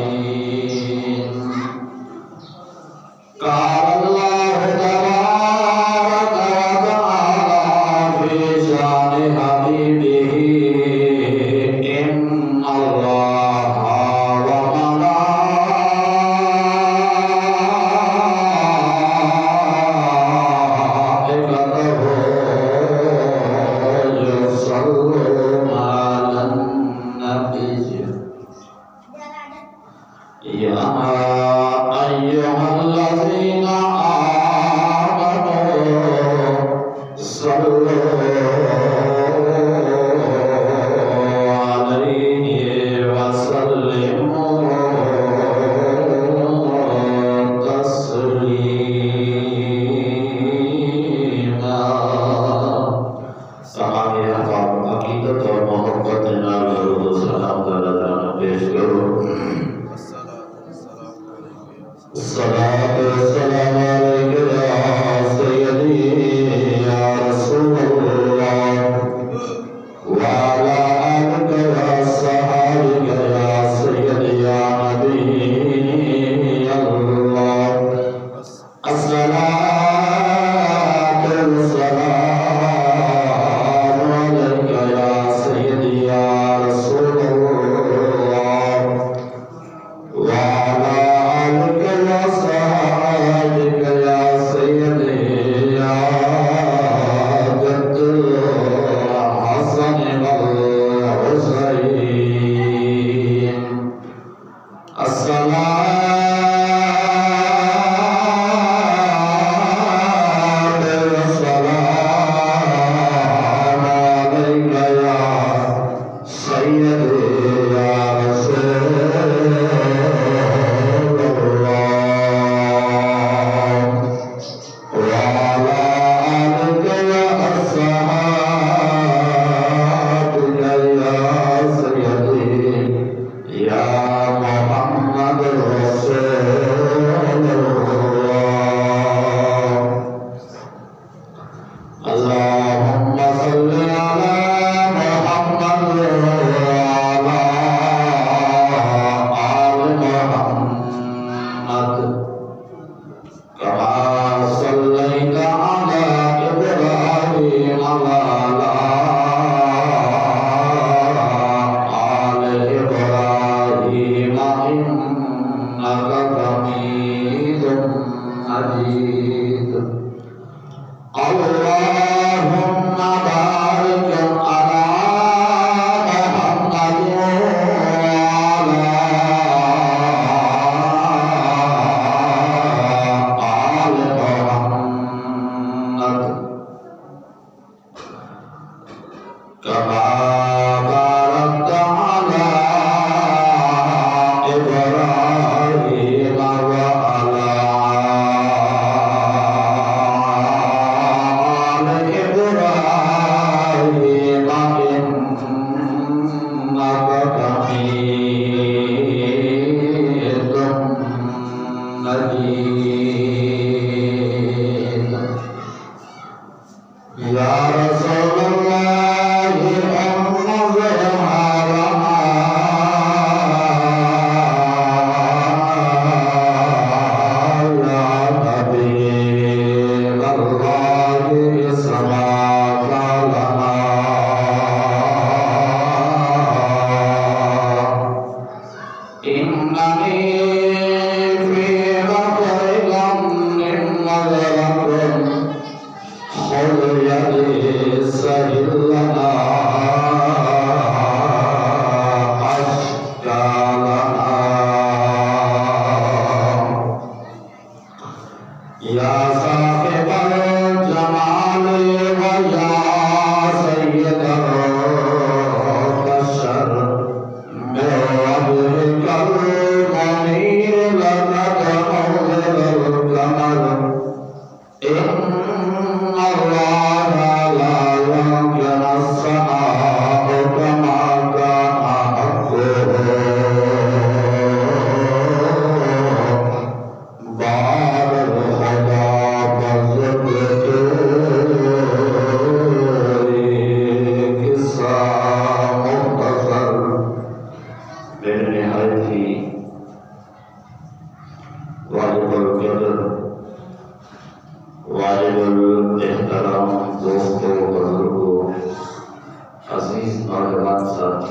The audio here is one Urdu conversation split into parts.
العالمين. قال الله تبارك وتعالى في شان حبيبه إن الله وملائكته يصلون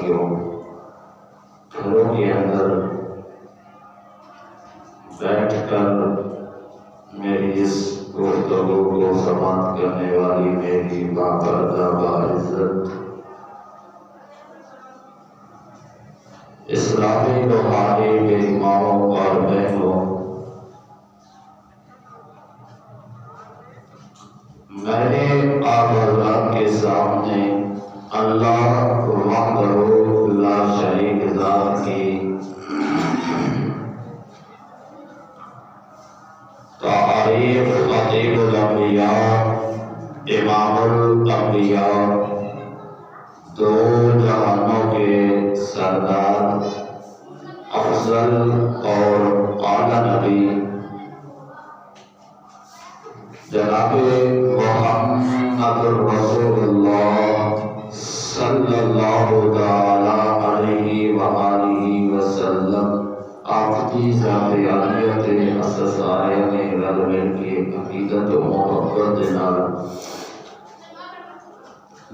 ساتھیوں، گھروں کے اندر بیٹھ کر میری اس گفتگو کو سماعت کرنے والی میری باپردہ باعزت اسلامی روحانی میری ماؤں اور بہنوں، میں نے آپ حضرات کے سامنے اللہ وحدہ لا شریک ذات کی تعریف خطیب الانبیاء امام الانبیاء دو جہانوں کے سردار افضل اور اعلیٰ نبی جناب محمد رسول اللہ صلی اللہ تعالی علیہ وآلہ وسلم آپ کی ذات عالیت اسسائے میں رلوے کی عقیدت و محبت نال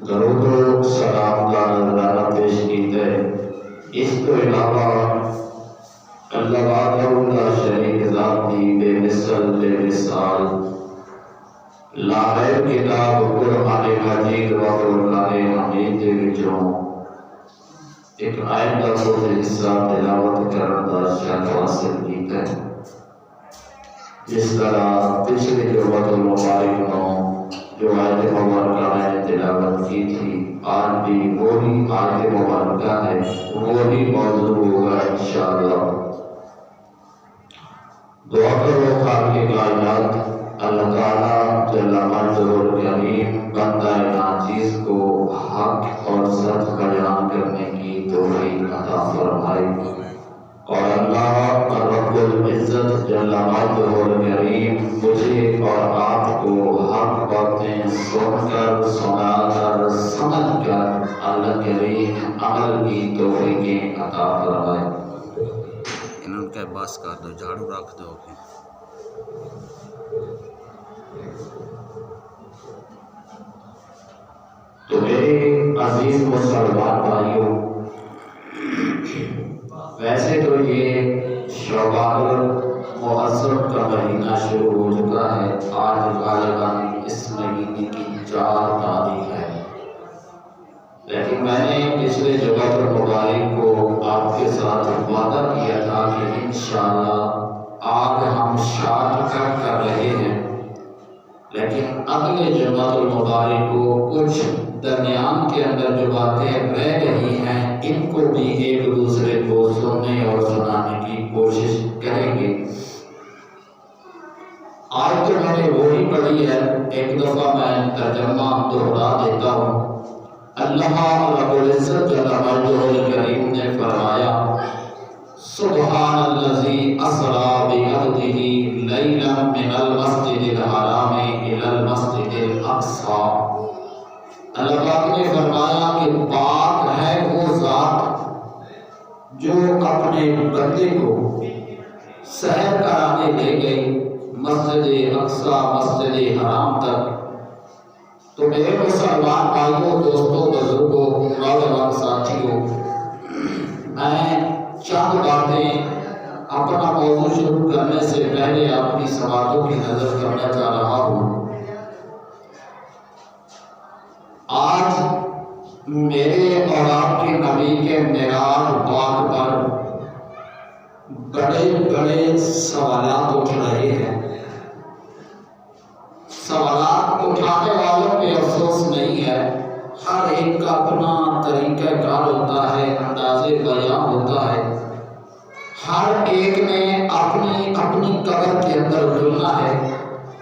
درود و سلام کا نظرانہ پیش کیتے۔ اس کے علاوہ اللہ وحدہ لا شریک ذات کی بے مثل بے مثال لا غیر کتاب قرآن مجید و فرقان حمید دے وچوں ایک آیت کا کچھ حصہ تلاوت کرنے کا شرف حاصل کیتا ہے۔ جس طرح پچھلے جمعۃ المبارک میں جو آیت مبارکہ میں نے تلاوت کی تھی، آج بھی وہی آیت مبارکہ ہے، وہی موضوع ہوگا انشاءاللہ۔ دعا کرو خالق کائنات اللہ تعالیٰ جل مجدہ الکریم بندہ ناچیز کو حق اور سچ بیان کرنے کی توفیق عطا فرمائے، اور اللہ رب العزت جل مجدہ الکریم مجھے اور آپ کو حق باتیں سن کر سنا کر سمجھ کر اللہ کریم عمل کی توفیق عطا فرمائے۔ انہوں کے بس کر دو، جھاڑو رکھ دو۔ تو میرے عزیز مسلمان بھائیوں، ویسے تو یہ شعبان المعظم کا مہینہ شروع ہو چکا ہے، آج غالباً اس مہینے کی 4 تاریخ ہے، لیکن میں نے پچھلے جمعۃ المبارک کو آپ کے ساتھ وعدہ کیا تھا کہ انشاءاللہ آج ہم شارٹ کٹ کر رہے ہیں، لیکن اگلے جمعۃ المبارک کو کچھ درمیان کے اندر جو باتیں رہ رہی ہیں ان کو بھی ایک دوسرے کو سننے اور سنانے کی کوشش کریں گے۔ آج تو میں نے وہی پڑھی ہے، ایک دفعہ میں ترجمہ دہرا دیتا ہوں۔ اللہ رب العزت جل مجدہ الکریم نے فرمایا، سبحان الذی اسریٰ بعبدہ لیلا من المسجد الحرام الی المسجد الاقصی۔ اللہ پاک نے فرمایا کہ پاک ہے وہ ذات جو اپنے بندے کو سیر کرانے لے گئی مسجد اقصی، مسجد حرام تک۔ تو میرے مسلمان بھائیوں، دوستوں، بزرگوں، نوجوان ساتھیوں، میں چند باتیں اپنا موضوع شروع کرنے سے پہلے اپنی سماعتوں کی نظر کرنا چاہ رہا ہوں۔ آج میرے اور آپ کے نبی کے معراج پاک پر بڑے بڑے سوالات اٹھ رہے ہیں۔ سوالات اٹھانے والوں پہ افسوس نہیں ہے، ہر ایک کا اپنا طریقہ کار ہوتا ہے، انداز بیان ہوتا ہے، ہر ایک نے اپنی اپنی قبر کے اندر اترنا ہے،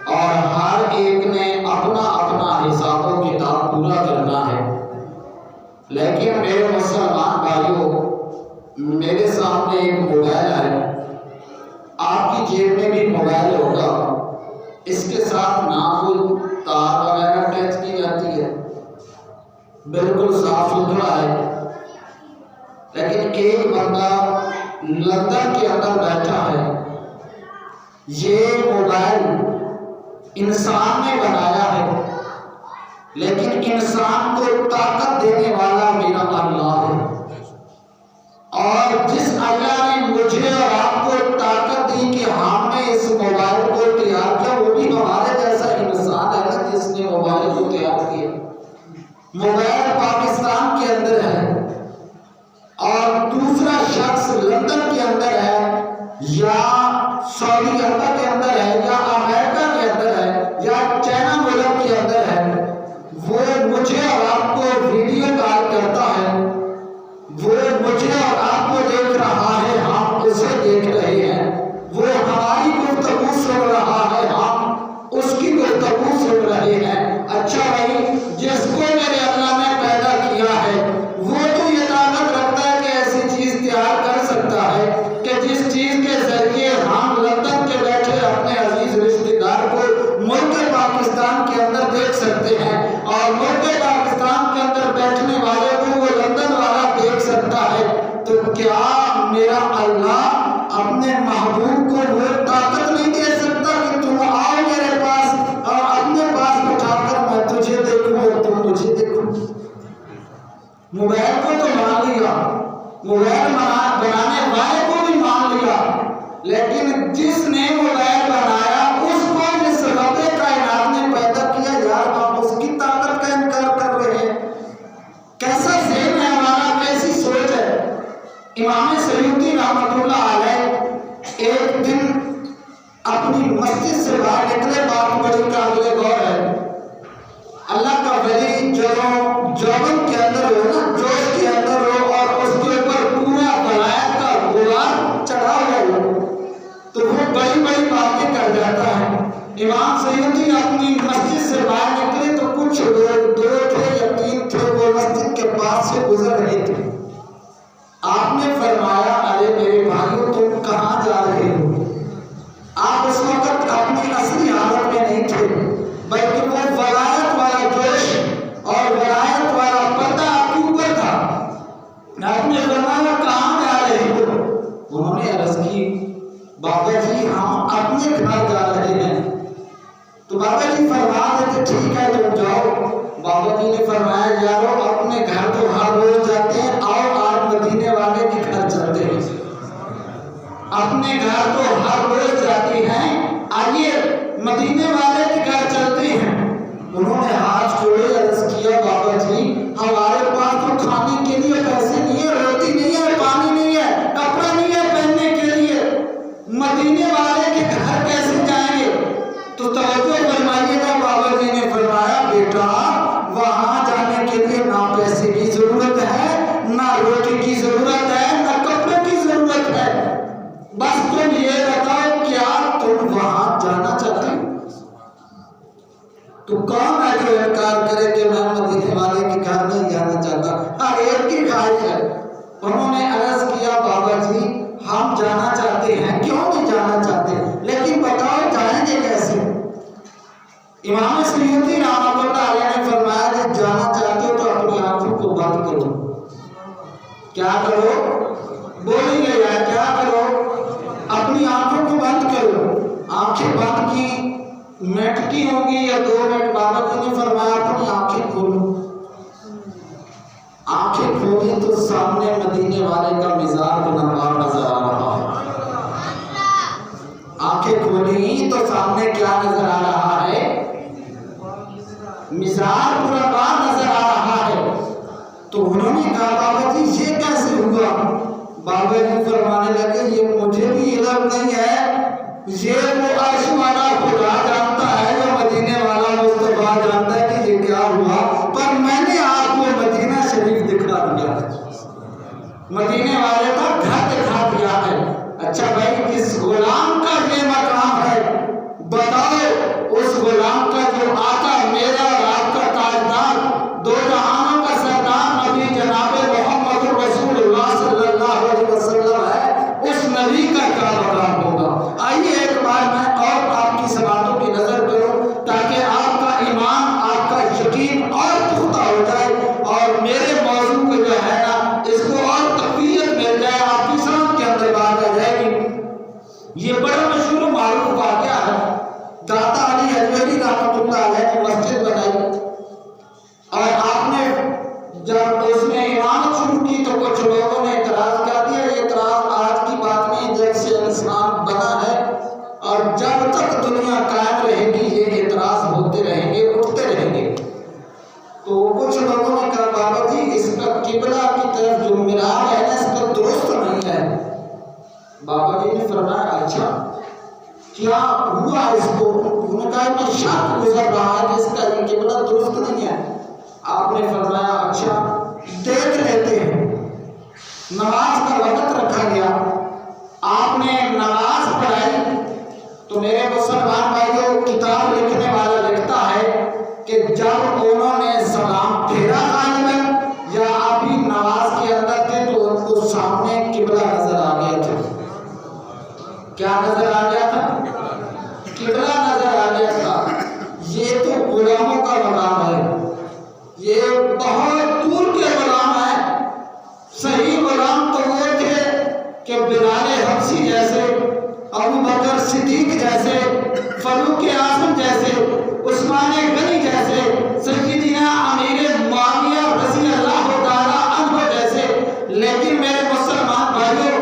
اور ہر ایک نے اپنا اپنا حساب و کتاب پورا کرنا ہے۔ لیکن میرے مسلمان بھائیوں، میرے سامنے ایک موبائل ہے، آپ کی جیب میں بھی موبائل ہوگا، اس کے ساتھ نہ کوئی تار وغیرہ اٹیچ کی جاتی ہے، بالکل صاف ستھرا ہے، لیکن ایک بندہ لندن کے اندر بیٹھا ہے۔ یہ موبائل انسان نے بنایا ہے، لیکن انسان کو طاقت دینے والا میرا اللہ ہے۔ شخص لندن کے اندر ہے یا سعودی عرب کے اندر ہے یا امریکہ کے اندر ہے یا چائنا ملک کے اندر ہے، وہ مجھے اور آپ کو ویڈیو کال کرتا ہے، وہ مجھے اور آپ کو دیکھ رہا ہے، ہم اسے دیکھ رہے ہیں، وہ ہماری گفتگو سن رہا ہے، ہم اس کی گفتگو سن رہے ہیں۔ اچھا بھائی، جس کو میرے اللہ نے پیدا کیا ہے وہ تو یہ طاقت رکھتا ہے کہ ایسی چیز تیار کر سکتا ہے کہ جس چیز کے ذریعے ہم لندن کے بیٹھے اپنے عزیز رشتہ دار کو ملک پاکستان کے اندر دیکھ سکتے ہیں، اور ملک پاکستان کے اندر بیٹھنے والے کو وہ لندن والا دیکھ سکتا ہے۔ تو کیا میرا اللہ اپنے محبوب کو وہ طاقت نہیں دے سکتا کہ تم آؤ میرے پاس اور اپنے پاس بٹھا کر میں تجھے دیکھوں اور تم مجھے دیکھو؟ موبائل کو تو مان لیا، موبائل بنانے والے کو بھی مان لیا، لیکن جس نے موبائل بنایا اس کو جس رب کائنات نے پیدا کیا، یار آپ اس کی طاقت کا انکار کر رہے ہیں؟ کیسا ذہن ہے ہمارا، کیسی سوچ ہے؟ امام سیوطی رحمۃ اللہ علیہ ایک دن اپنی مسجد سے باہر نکلے، بات بڑی قابل غور ہے۔ اللہ کا ولی جوبن کے اندر ہو نا، جوش کے اندر ہو اور اس کے اوپر پورا ولایت کا غبار چڑھا ہوا ہو تو وہ بڑی بڑی باتیں کر جاتا ہے۔ امام سیوطی اپنی مسجد سے باہر نکلے تو کچھ لوگ، 2 تھے یا 3 تھے، وہ مسجد کے پاس سے گزر رہے تھے۔ آپ نے فرمایا، ارے میرے بھائیو تم کہاں جا رہے ہو؟ آپ اس وقت اپنی اصلی حالت میں نہیں تھے، بلکہ وہ ولایت والا جوش اور ولایت والا پردہ آپ کے اوپر تھا۔ آپ نے فرمایا کہاں جا رہے ہو؟ انہوں نے عرض کی، بابا جی ہم اپنے گھر جا رہے ہیں۔ تو بابا جی فرما دیتے ٹھیک ہے تم جاؤ۔ بابا جی نے فرمایا یارو اپنے گھر تو ہر روز جاتے ہیں، آؤ آج مدینے والے کے گھر چلتے ہیں۔ اپنے گھر تو ہر روز جاتی ہیں، آئیے مدینے والے کے گھر چلتے ہیں۔ انہوں نے ہاتھ جوڑے، عرض کیا بابا جی ہمارے پاس تو کھانے کے لیے پیسے نہیں ہے، روٹی نہیں ہے، پانی نہیں ہے، کپڑا نہیں ہے پہننے کے لیے، مدینے والے کے گھر کیسے جائیں گے؟ تو توجہ فرمائیے گا، بابا جی نے فرمایا بیٹا وہاں جانے کے لیے نہ پیسے کی ضرورت ہے، نہ روٹی کی ضرورت ہے، نہ کپڑے کی ضرورت ہے، بس تم یہ بتاؤ کیا تم وہاں جانا چاہتے ہو؟ تو کون ہے جو انکار کرے کہ میں مدینے والے کے گھر نہیں جانا چاہتا؟ ہر ایک کی خواہش ہے۔ انہوں نے عرض کیا بابا جی ہم جانا چاہتے ہیں، کیوں نہیں جانا چاہتے، لیکن بتاؤ جائیں گے کیسے؟ امام سیوطی رحمۃ اللہ علیہ نے فرمایا کہ جانا چاہتے ہو تو اپنی آنکھوں کو بند کرو۔ کیا کرو؟ بولیں گے یار کیا کرو؟ اپنی آنکھوں کو بند کرو۔ آنکھیں بند کی، منٹ کی ہوں گی یا 2 منٹ، بابا جی نے فرمایا اپنی آنکھیں کھولو۔ آنکھیں کھولی تو سامنے مدینے والے کا مزار بنوار نظر آ رہا ہے۔ آنکھیں کھولی تو سامنے کیا نظر آ رہا ہے؟ مزار بنوار نظر آ رہا ہے۔ تو انہوں نے کہا بابا جی یہ کیسے ہوا؟ بابا جی فرمانے لگے یہ مجھے بھی علم نہیں ہے، یہ وہ عرش والا خدا جانتا ہے، جو مدینے والا مصطفیٰ جانتا ہے کہ یہ کیا ہوا، پر میں نے آپ کو مدینہ شریف دکھا دیا ہے، مدینے والے کا گھر دکھا دیا ہے۔ اچھا بھائی کس غلام کا یہ مقام ہے؟ بتاؤ اس غلام کا جو آقا میرا اور آپ کا تاجدار، 2 جہانوں کا سردار نبی جناب محمد رسول اللہ صلی اللہ علیہ وسلم ہے، اس نبی کا کیا مقام ہوگا؟ آئیے ایک بار میں اور آپ کی سماعتوں کی نظر کروں تاکہ آپ کا ایمان، آپ کا یقین اور پختہ ہو جائے اور میرے موضوع کو جو ہے نا اس کو اور تقویت مل جائے، آپ کی سمجھ کے اندر بات آ جائے گی۔ یہ بڑا مشہور و معروف واقعہ ہے۔ داتا علی حجویری رحمۃ اللہ علیہ نے مسجد بنائی اور آپ نے جب اس میں امامت شروع کی تو کچھ لوگوں نے اعتراض کر دیا۔ یہ اعتراض آج کی بات نہیں، جب سے انسان بنا ہے اور جب تک دنیا قائم رہے گی یہ اعتراض ہوتے رہیں گے، اٹھتے رہیں گے۔ تو کچھ لوگوں نے کہا بابا جی اس کا قبلہ کی طرف جو مینار ہے نا اس کا درست نہیں نبی نے فرمایا اچھا کیا ہوا اس کو؟ انہوں نے کہا میں شک گزر رہا ہے کہ اس کا یہ قبلہ درست نہیں ہے۔ آپ نے فرمایا اچھا دیکھ لیتے ہیں۔ نماز کا وقت رکھا گیا، آپ نے نماز پڑھائی تو میرے مسلمان بھائیوں کتاب لکھنے والا لکھتا ہے کہ جب انہوں نے سلام پھیرا غالباً یا ابھی نماز کے اندر تھے تو ان کو سامنے قبلہ نظر آ گیا تھا۔ کیا نظر آ گیا تھا؟ قبلہ نظر آ گیا تھا۔ یہ تو غلاموں کا مقام ہے، یہ بہت دور کے غلام ہیں۔ صحیح غلام تو وہ تھے کہ بلال حبشی جیسے، ابو بکر صدیق جیسے، فاروق اعظم جیسے، عثمان غنی جیسے، سیدنا امیر معاویہ رضی اللہ تعالی عنہ جیسے۔ لیکن میرے مسلمان بھائیوں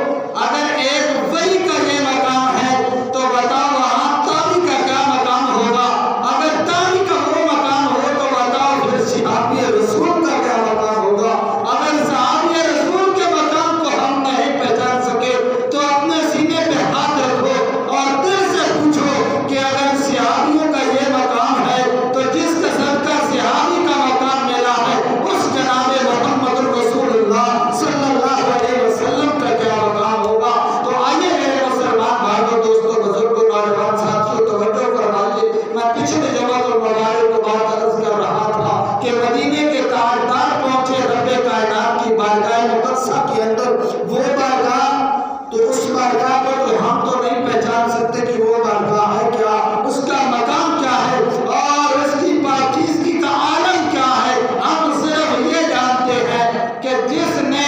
اگر ایک ولی کا یہ مقام ہے تو بتاؤ وہاں تابعی کا کیا مقام ہوگا؟ اگر تابعی کا وہ مقام ہو تو بتاؤ پھر صحابی رسول کا کیا مقام ہوگا؟ اگر صحابی رسول کے مقام کو ہم نہیں پہچان سکے تو اپنے سینے پہ ہاتھ رکھو اور دل سے پوچھو کہ اگر صحابیوں کا یہ مقام ہے تو جس کا صدقہ صحابی کا مقام ملا ہے اس جناب محمد رسول اللہ صلی اللہ علیہ وسلم کا کیا مقام ہوگا؟ تو آئیے میرے مسلمان بھائیوں دوستوں بزرگوں نوجوان ساتھیوں توجہ فرمائیے۔ میں پچھلے جمعہ المبارک کو بات عرض کر رہا تھا کہ مدینے کے تاجدار پہنچے رب کائنات کی بارگاہ مقدسہ کے اندر، وہ بارگاہ تو اس بارگاہ کو تو ہم تو نہیں پہچان سکتے کہ وہ بارگاہ ہے کیا، اس کا مقام کیا ہے اور اس کی پاکیزگی کا عالم کیا ہے۔ ہم صرف یہ جانتے ہیں کہ جس نے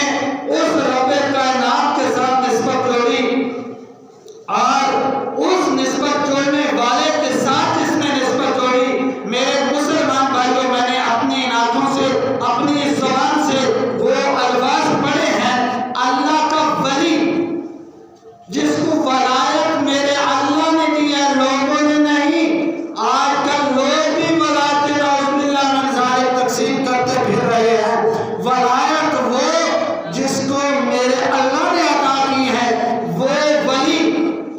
اس رب کائنات کے ساتھ نسبت جوڑی اور اس نسبت جوڑنے والے کے ساتھ جس نے نسبت جوڑی، میرے مسلمان بھائیوں میں نے اپنی آنکھوں سے اپنی زبان سے وہ الفاظ پڑھے ہیں، اللہ کا ولی جس کو ولایت میرے اللہ نے دی ہے، لوگوں نے نہیں۔ آج کل لوگ بھی ولایت نعوذ باللہ من ذالک تقسیم کرتے پھر رہے ہیں۔ ولایت وہ جس کو میرے اللہ نے عطا کی ہے، وہ ولی،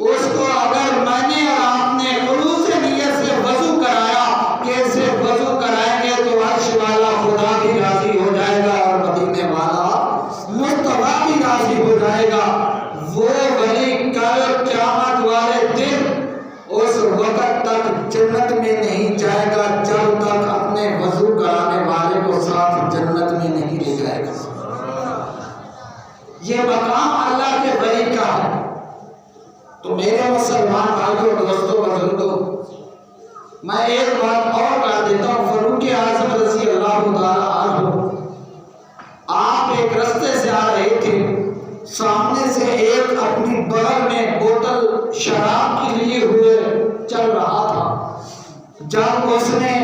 اس کو اگر میں نے اور آپ نے خلوص نیت سے وضو کرایا، کیسے وضو کرائیں گے تو عرش والا خدا بھی راضی ہو جائے گا اور مدینے والا مصطفیٰ بھی راضی ہو جائے گا۔ وہ ولی کل قیامت والے دن اس وقت تک جنت میں نہیں جائے گا جب تک اپنے وضو کرانے والے کو ساتھ جنت میں نہیں لے جائے گا۔ یہ مقام اللہ کے ولی کا ہے۔ تو میرے مسلمان بھائیوں دوستوں بزرگوں میں ایک بات اور کر دیتا ہوں۔ فاروق اعظم رضی اللہ تعالی عنہ آپ ایک رستے سے آ رہے تھے، سامنے سے ایک اپنی بغل میں بوتل شراب کی لیے ہوئے چل رہا تھا۔ جب اس نے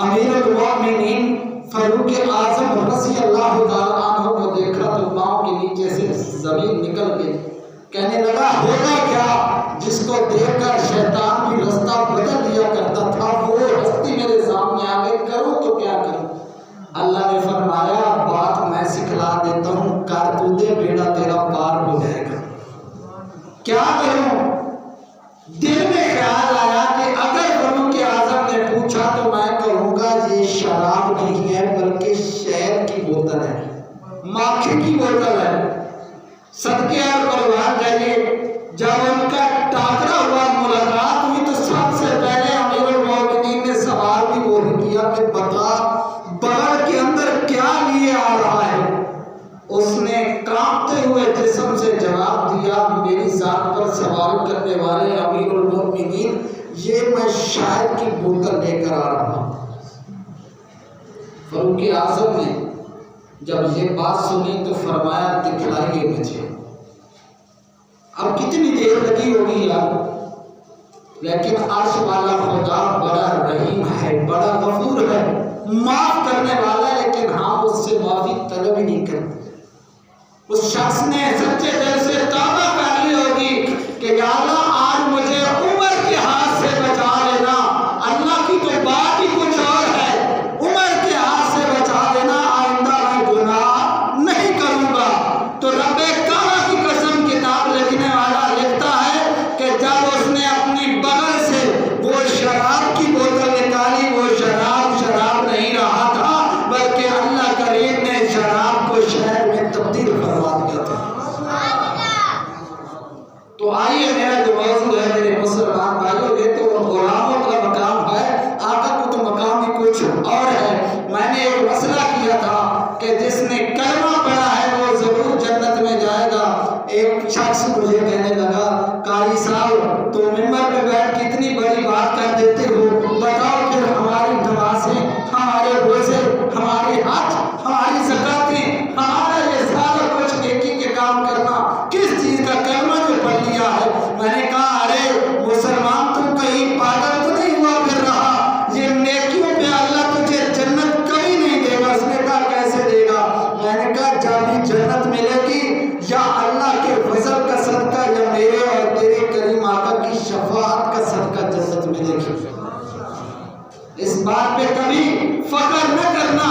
امیر المؤمنین فاروق اعظم رضی اللہ تعالی عنہ کو دیکھا تو پاؤں کے نیچے سے زمین نکل گئی۔ کہنے لگا ہوگا کیا جس کو دیکھ کر شیطان بھی رستہ بدل دیا کرتا تھا، وہ ہستی میرے سامنے آ گئی، کروں تو کیا کروں؟ اللہ نے فرمایا بات میں سکھلا دیتا ہوں، کر تو دے بیڑا تیرا پار ہو جائے گا۔ کیا کروں؟ دل میں خیال آیا کہ اگر فاروق اعظم نے پوچھا تو میں کہوں گا یہ شراب نہیں ہے بلکہ شہد کی بوتل ہے، ماکھی کی بوتل ہے۔ صدقے اور قربان جائیے، جب ان کا ٹاکرا ہوا، ملاقات ہوئی تو سب سے پہلے امیر المومنین نے سوال بھی وہی کیا کہ بتا بغل کے اندر کیا لیے آ رہا ہے؟ اس نے کانپتے ہوئے جسم سے جواب دیا میری ذات پر سوال کرنے والے امیر المومنین، یہ میں شہد کی بوتل لے کر آ رہا ہوں۔ فاروق اعظم نے جب یہ بات سنی تو فرمایا دکھلائیے مجھے۔ اب کتنی دیر لگی ہوگی یار، لیکن عرش والا خدا بڑا رحیم ہے، بڑا غفور ہے، معاف کرنے والا ہے، لیکن ہم اس سے معافی طلب ہی نہیں کرتے۔ اس شخص نے سچے دل سے توبہ کر لی ہوگی کہ یا اللہ آج مجھے عمر کے ہاتھ سے بچا لینا، اللہ کی تو بات ہی کچھ اور ہے، عمر کے ہاتھ سے بچا لینا، آئندہ میں گناہ نہیں کروں گا۔ تو رب کعبہ کی قسم کتاب لکھنے والا بات پہ کبھی فخر نہ کرنا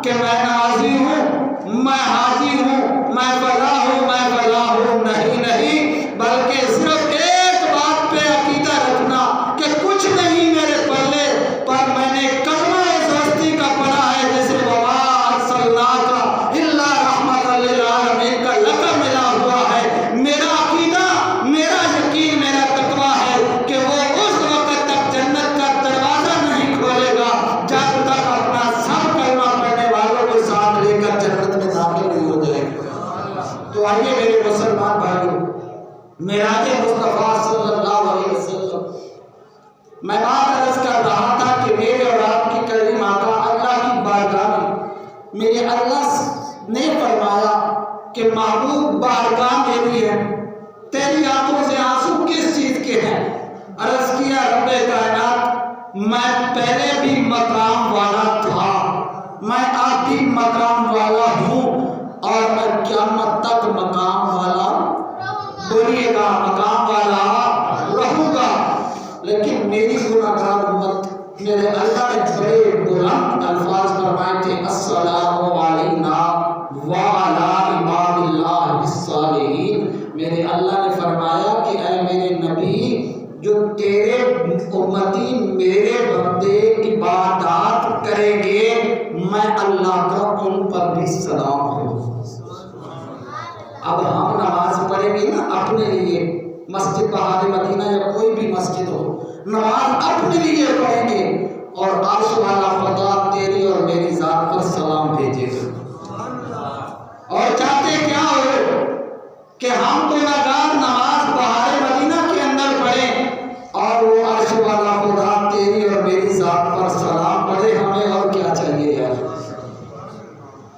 کہ میں نمازی ہوں، میں حاجی ہوں، میں فلاں ہوں، میں فلاں ہوں، نہیں نہیں، بلکہ صرف ایک بات پہ عقیدہ رکھنا کہ کچھ نہیں میرے پلے، پر میں نے کلمہ اس ہستی کا پڑھا ہے جسے وما ارسلناک الا رحمۃ للعالمین کا لقب ملا ہوا ہے۔ میرا عقیدہ، میرا یقین، میرا تقویٰ ہے کہ وہ اس وقت تک جنت کا دروازہ نہیں کھولے گا جب تک اپنا سب کلمہ پڑھنے والوں کو ساتھ لے کر جنت میں داخل نہیں ہو جائے گا۔ تو آئیے میرے مسلمان بھائیوں، معراج مصطفیٰ صلی اللہ علیہ وسلم، میں بات عرض کر رہا تھا کہ میرے اور آپ کی کریم آقا اللہ کی بارگاہ میں میرے اللہ نے فرمایا کہ محبوب بارگاہ میری ہے، تیری آنکھوں سے آنسو کس چیز کے ہیں؟ عرض کیا رب کائنات، میں پہلے بھی مقام والا تھا، میں اب بھی مقام والا ہوں، اور میں قیامت تک مقام والا، بولیے گا مقام والا رہوں گا۔ لیکن میری گناہگار امت، میرے اللہ نے بڑے بلند الفاظ فرمائے تھے، السلام علینا وعلی عباد اللہ الصالحین۔ میرے اللہ نے فرمایا کہ اے میرے نبی، جو تیرے امتی میرے بندے عبادات کریں گے، میں اللہ کا ان پر بھی سلام ہوں۔ اب ہم نماز پڑھیں گے نا اپنے لیے، مسجد بہار مدینہ یا کوئی بھی مسجد ہو، نماز اپنے لیے پڑھیں گے اور عرش والا خدا تیری اور میری ذات پر سلام بھیجے گا۔ اور چاہتے کیا ہو کہ ہم گناہگار نماز بہار مدینہ کے اندر پڑھیں اور وہ عرش والا خدا تیری اور میری ذات پر سلام پڑھے، ہمیں اور کیا چاہیے یار؟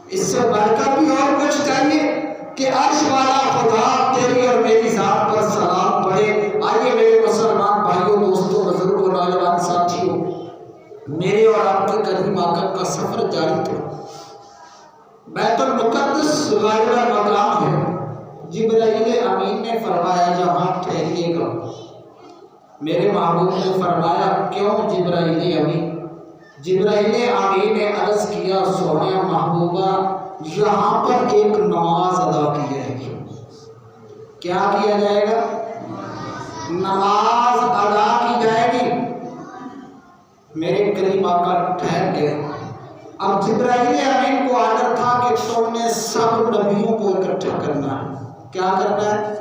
اس سے بڑھ کر بھی اور کچھ چاہیے کہ عرش والا خدا تیری اور میری ذات پر سلام پڑھے۔ آئیے میرے مسلمان بھائیوں، دوستوں، بزرگوں، نوجوان ساتھیوں، میرے اور آپ کے کریم آقا کا سفر جاری تھا۔ بیت المقدس غالباً مقام ہے، جبرائیل امین نے فرمایا یہاں ٹھہریے گا۔ میرے محبوب نے فرمایا کیوں جبرائیل امین؟ جبرائیل امین نے عرض کیا سونے محبوبہ، یہاں پر ایک نماز ادا کی جائے گی۔ کیا کیا جائے گا؟ نماز ادا کی جائے گی۔ میرے کریم آقا ٹھہر گئے۔ اب جبرائیل امین کو آرڈر تھا کہ تم نے سب نبیوں کو اکٹھا کرنا ہے۔ کیا کرنا ہے؟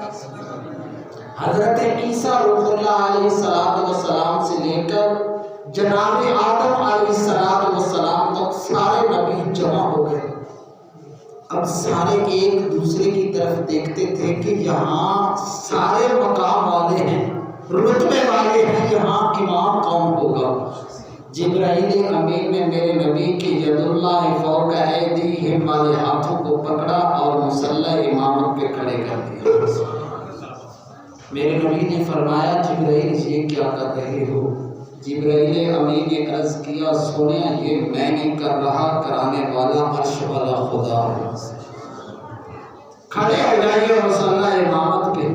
حضرت عیسیٰ روح اللہ علیہ السلام سے لے کر جناب آدم علیہ السلام تک سارے نبی جمع ہو گئے۔ اب سارے ایک دوسرے کی طرف دیکھتے تھے کہ یہاں سارے مقام والے ہیں، رتبے والے ہیں، یہاں امام کون ہوگا؟ جبرائیل امین نے میرے نبی کی ید اللہ فوق ایدیہم والے ہاتھوں کو پکڑا اور مصلی امامت پہ کھڑے کر دیا۔ میرے نبی نے فرمایا جبرائیل یہ کیا کر رہے ہو؟ جبرائیل امین نے عرض کیا سنیا یہ میں نہیں کر رہا، کرانے والا عرش والا خدا ہے۔ کھڑے ہو جائیے مصلی امامت پہ۔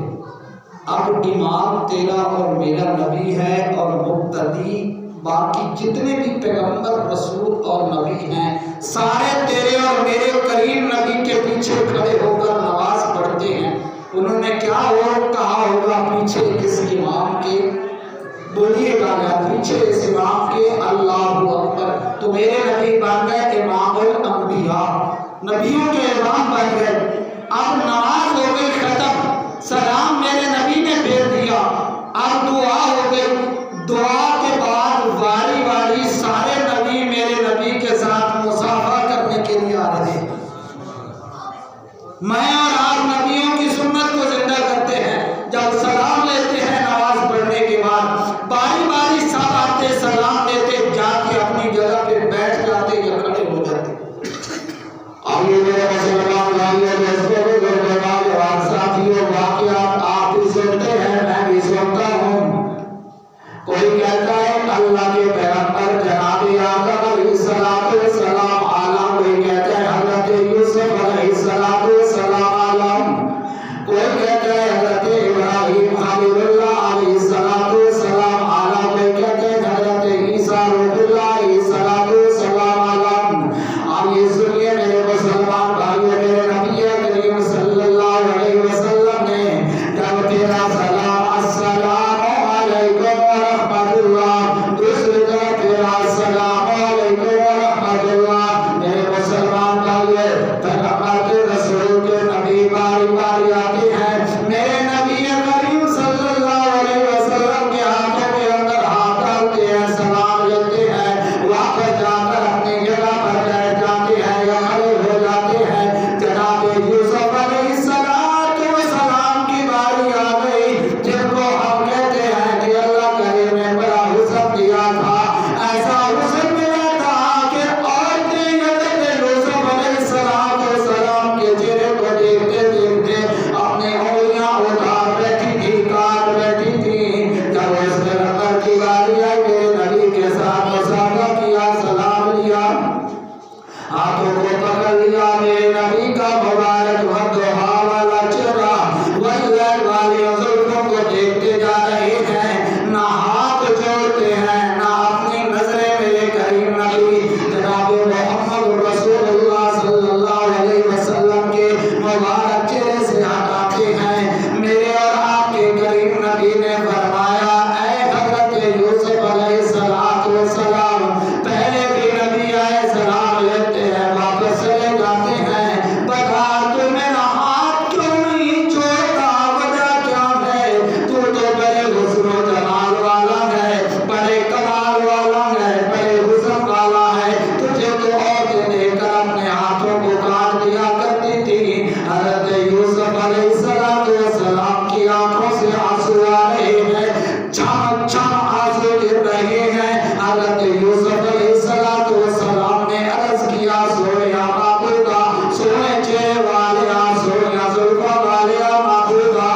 اب امام تیرا اور میرا نبی ہے اور مقتدی باقی جتنے بھی پیغمبر رسول اور نبی ہیں سارے تیرے اور میرے کریم نبی کے پیچھے کھڑے ہو کر نماز پڑھتے ہیں۔ انہوں نے کیا کہا ہوگا پیچھے اس امام کے؟ بولیے گا یا پیچھے اس امام کے اللہ اکبر۔ تو میرے نبی بن گئے امام الانبیاء، نبیوں کے امام بن گئے۔ اب نماز ہو گئی ختم، سلام میرے نبی نے پھیر دیا، اب دعا ہو گئی۔ دعا کے بعد واری واری سارے نبی میرے نبی کے ساتھ مصافحہ کرنے کے لیے آ رہے ہیں۔ میں اور آپ نبیوں کی سنت کو زندہ کرتے ہیں، جب سلام لیتے ہیں نماز پڑھنے کے بعد باری باری سب آتے سلام لیتے، جا کے اپنی جگہ پہ بیٹھ جاتے یا کھڑے ہو جاتے۔ اب یہ میرے مسلمان ساتھیوں واقعات آپ بھی سنتے ہیں، میں بھی سنتا ہوں۔ کوئی کہتا ہے اللہ کے پیغمبر جناب آدم علیہ السلام عالم، کوئی کہتا ہے حضرت یوسف علیہ السلام عالم، کوئی کہتا ہے حضرت ابراہیم یوسف علیہ السلام کی آنکھوں سے آنسو آ رہے ہیں، چھم چھم آنسو گر رہے ہیں۔ حضرت یوسف علیہ السلام نے عرض کیا سویا معبودا، سونے چہرے والے سویا زلفوں والے معبودا،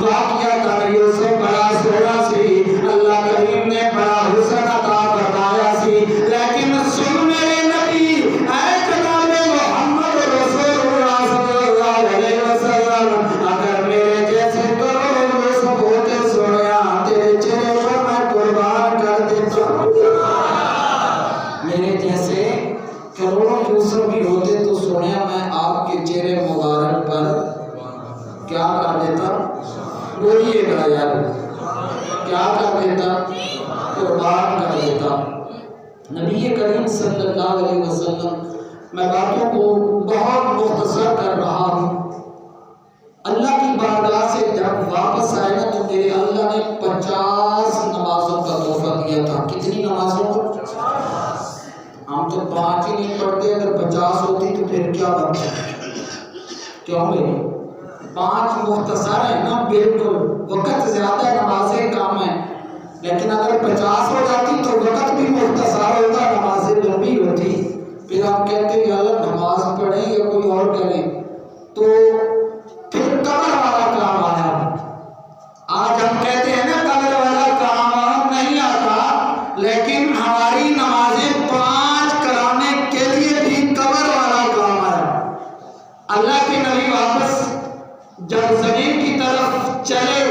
واقعہ کر یوسف بڑا سونا سی، اللہ کریم نے بڑا حسن عطا فرمایا سی، لیکن سن میرے نبی اے جناب محمد رسول اللہ صلی اللہ علیہ وسلم، اگر میرے جیسے کروڑوں یوسف ہوتے سویا تیرے چہرے پر میں قربان کر دیتا۔ میرے جیسے کروڑوں یوسف بھی ہوتے تو سویا میں آپ کے چہرے مبارک پر کیا کر دیتا؟ بولیے گا یار، کیا کر دیتا؟ قربان کر دیتا۔ نبی کریم صلی اللہ علیہ وسلم، میں باتوں کو بہت مختصر کر رہا ہوں۔ اللہ کی بارگاہ سے جب واپس آئے نا تو میرے اللہ نے 50 نمازوں کا تحفہ دیا تھا۔ کتنی نمازوں کا؟ ہم تو 5 ہی نہیں پڑھتے، اگر 50 ہوتی تو پھر کیا بنتا؟ کیوں بھائی 5 مختصر ہے نا، بالکل وقت زیادہ ہے، نمازیں کم ہیں، لیکن اگر 50 ہو جاتی تو وقت بھی مختصر ہوتا، نمازیں لمبی ہوتی۔ پھر ہم کہتے ہیں یا اللہ نماز پڑھیں یا کوئی اور کریں، تو پھر قبر والا کام آیا۔ آج ہم کہتے ہیں نا قبر والا کام نہیں آتا، لیکن ہماری نمازیں 5 کرانے کے لیے بھی قبر والا کام آیا۔ اللہ کے نبی واپس جب زمین کی طرف چلے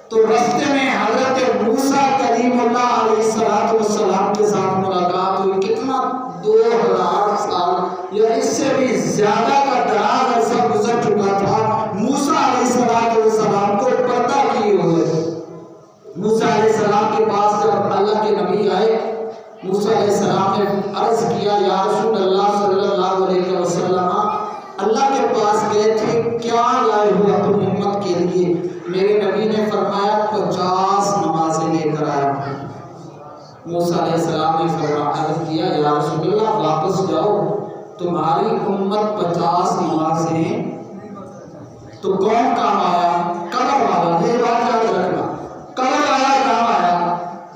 تو رستے میں حضرت موسیٰ کلیم اللہ علیہ السلام کے ساتھ ملاقات ہوئی۔ کتنا 2000 سال یا اس سے بھی زیادہ کا دراز عرصہ گزر چکا تھا موسیٰ علیہ السلام کو پردہ کیے ہوئے۔ موسیٰ علیہ السلام کے پاس جب اللہ کے نبی آئے، موسیٰ علیہ السلام نے عرض کیا یا رسول اللہ صلی اللہ علیہ وسلم، اللہ کے پاس گئے تھے، کیا لائے ہو اپنی امت کے لیے؟ میرے نبی نے فرمایا 50 نمازیں لے کر آیا۔ موسیٰ علیہ السلام نے عرض کیا یا رسول اللہ واپس جاؤ، تمہاری امت 50 نمازیں، تو کون کام آیا؟ قبر والا۔ یہ بات یاد رکھنا، قبر والا کام آیا۔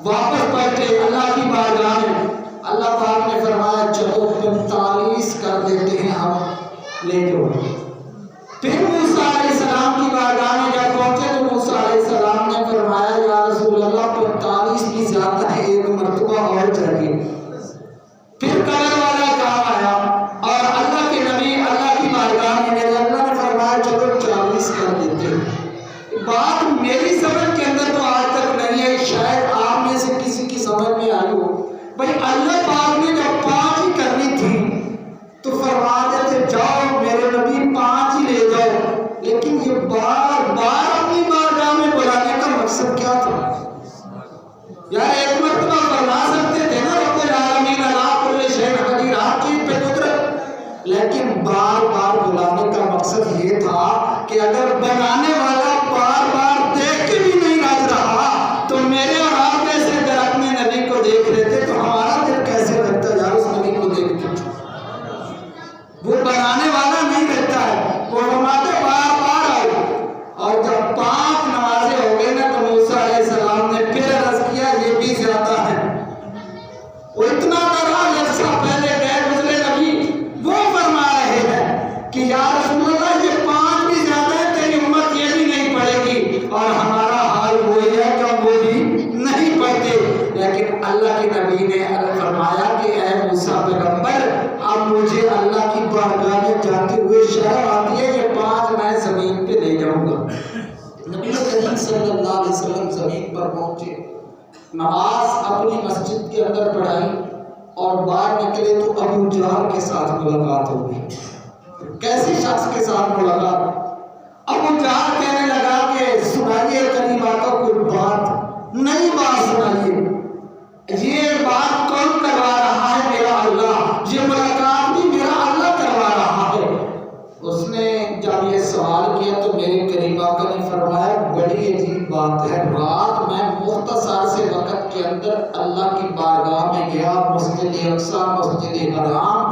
واپس پلٹے اللہ کی بارگاہ میں، اللہ پاک نے فرمایا چلو 45 کر دیتے ہیں، ہم لے جاؤ۔ پھر موسیٰ علیہ السلام کی بارگاہ میں جب پہنچے تو موسیٰ علیہ السلام نے فرمایا یا رسول اللہ 45 بھی زیادہ ہے، ایک مرتبہ اور چاہیے۔ پھر قبر والا کام آیا اور اللہ کے نبی اللہ کی بارگاہ میں میرے اللہ نے فرمایا چلو 40 کر دیتے ہیں۔ بات میری سمجھ کے اندر تو آج تک نہیں ہے، شاید آپ میں سے کسی کی سمجھ میں آئی ہو۔ بھائی اللہ پاک نے جب 5 ہی کرنی تھی تو فرما دیتے جاؤ میرے نبی 5 ہی لے جاؤ، لیکن یہ بار بار اپنی بارگاہ میں بلانے کا مقصد کیا تھا؟ یار ایک مرتبہ فرما سکتے تھے نا رب العالمین علی کل شیء قدیر، ہر چیز پہ قدرت، لیکن بار بار بلانے کا مقصد یہ تھا کہ اگر بنانے والا بار بار دیکھ کے بھی نہیں راضی رہا تو میرے اور آپ جیسے اگر اپنے نبی کو دیکھ لیتے تو ہمارا دل کیسے لگتا یار اس نبی کو دیکھ کے؟ وہ بنانے والا نہیں رہتا ہے، وہ فرماتے بار بار آؤ۔ اور جب 5 نمازیں ہو گئے نا تو موسیٰ علیہ السلام نے پھر عرض کیا یہ بھی زیادہ ہے۔ وہ اتنا دراز عرصہ پہلے گئے گزرے نبی وہ فرما رہے ہیں کہ یا رسول اللہ یہ 5 بھی زیادہ ہے، تیری امت یہ بھی نہیں پڑھے گی، اور ہمارا حال وہی ہے کہ وہ بھی نہیں پڑھتے۔ لیکن اللہ کے نبی نے فرمایا کہ اے موسیٰ پیغمبر اب مجھے اللہ کی بارگاہ میں جاتے ہوئے شرم آتی ہے، یہ 5 میں زمین پہ لے جاؤں گا۔ نبی کریم صلی اللہ علیہ وسلم زمین پر پہنچے، نماز اپنی مسجد کے اندر پڑھائی اور باہر نکلے تو ابو جہل کے ساتھ ملاقات ہو گئی۔ کیسے شخص کے ساتھ ملاقات؟ ابو جہل کہنے لگا کہ سنائیے کریم آقا کوئی بات، نئی بات سنائیے، یہ بات کون کروا رہا ہے؟ میرا اللہ، یہ ملاقات بھی میرا اللہ کروا رہا ہے۔ اس نے جب یہ سوال کیا تو میرے کریم آقا نے فرمایا بڑی عجیب بات ہے، رات میں مختصر سے وقت کے اندر اللہ کی بارگاہ میں گیا، مسجد اقصیٰ، مسجد حرام،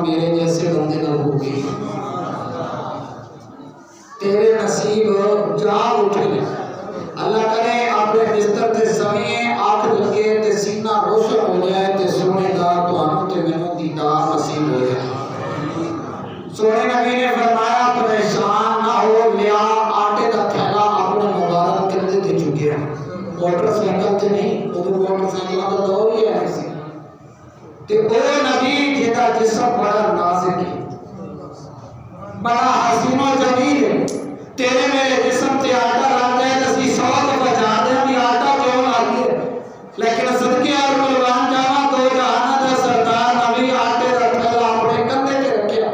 میرے جیسے بندے نہ ہوگی تیرے نصیب جاگ اٹھے اللہ کرے اپنے بستر تے سمیں آنکھ لگے تے سینہ روشن ہو جائے تے سونے دا تانوں تے مینوں دیدار نصیب ہو جائے سونے نبی نے فرمایا پریشان نہ ہو لیا آٹے دا تھیلا اپنے مبارک کندھے تے چکیا موٹر سائیکل تے نہیں ادھر موٹر سائیکل دا دور ہی ہے سی تے او نبی جیدا جسم بڑا نازک ہے بڑا حسین و جمیل ہے تیرے میرے جسم تے آٹا لگ جائے تو اسی 100 دفعہ جا دیں بھی آٹا کیوں لگ گیا لیکن صدقے اور قربان جاواں دو جہان دا سردار نبی آٹے دا تھیلا اپنے کندھے تے رکھیا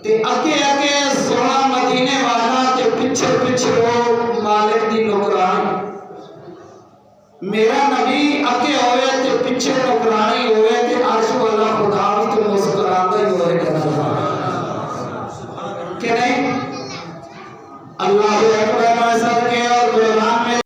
تے اگے اگے سونا مدینے والا تے پیچھے پیچھے وہ مالک دی نوکرانی میرا نبی اگے ہوئے تے پیچھے نوکرانی ہوئے تے عرش والا خدا بھی تو مسکراندا ہی ہوئے کہ نہیں اللہ